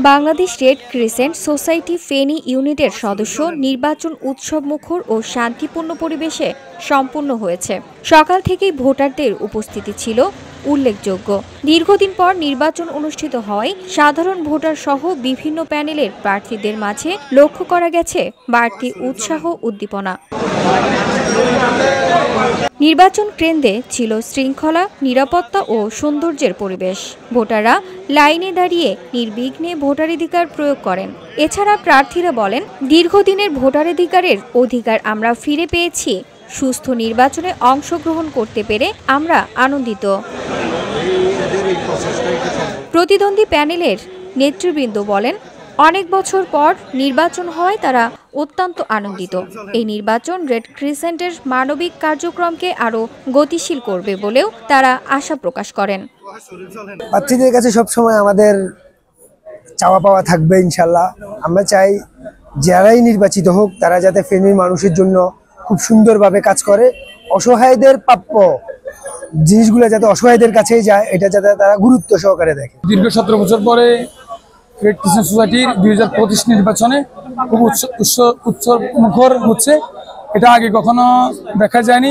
Bangladesh red crescent society Feni ইউনিটের সদস্য নির্বাচন উৎসবমুখর ও শান্তিপূর্ণ পরিবেশে সম্পন্ন হয়েছে। সকাল থেকেই ভোটারদের উপস্থিতি ছিল উল্লেখযোগ্য। দীর্ঘদিন পর নির্বাচন অনুষ্ঠিত হওয়ায় সাধারণ ভোটার সহ বিভিন্ন প্যানেলের প্রার্থীদের মাঝে লক্ষ্য করা গেছে বাড়তি উৎসাহ উদ্দীপনা। নির্বাচন কেন্দ্রে ছিল শৃঙ্খলা, নিরাপত্তা ও সৌন্দর্যের পরিবেশ। ভোটাররা লাইনে দাঁড়িয়ে নির্বিঘ্নে ভোটাধিকার প্রয়োগ করেন। এছাড়া প্রার্থীরা বলেন, দীর্ঘদিনের ভোটাধিকারের অধিকার আমরা ফিরে পেয়েছি। সুস্থ নির্বাচনে অংশগ্রহণ করতে পেরে আমরা আনন্দিত। প্রতিদ্বন্দ্বী প্যানেলের নেতৃবৃন্দ বলেন, অনেক বছর পর নির্বাচন হওয়ায় তারা অত্যন্ত আনন্দিত। এই নির্বাচন রেড ক্রিসেন্টের মানবিক কার্যক্রমকে আরও গতিশীল করবে বলেও তারা আশা প্রকাশ করেন। প্রার্থীদের কাছে সবসময় আমাদের চাওয়া পাওয়া থাকবে ইনশাল্লাহ। আমরা চাই যারাই নির্বাচিত হোক তারা যাতে ফেনীর মানুষের জন্য খুব সুন্দরভাবে কাজ করে, অসহায়দের প্রাপ্য জিনিসগুলো যাতে অসহায়দের কাছেই যায়, এটা যাতে তারা গুরুত্ব সহকারে দেখে। দীর্ঘ 17 বছর পরে রেড ক্রিসেন্ট সোসাইটির 2025 নির্বাচনে খুব উৎসবমুখর হচ্ছে। এটা আগে কখনো দেখা যায়নি।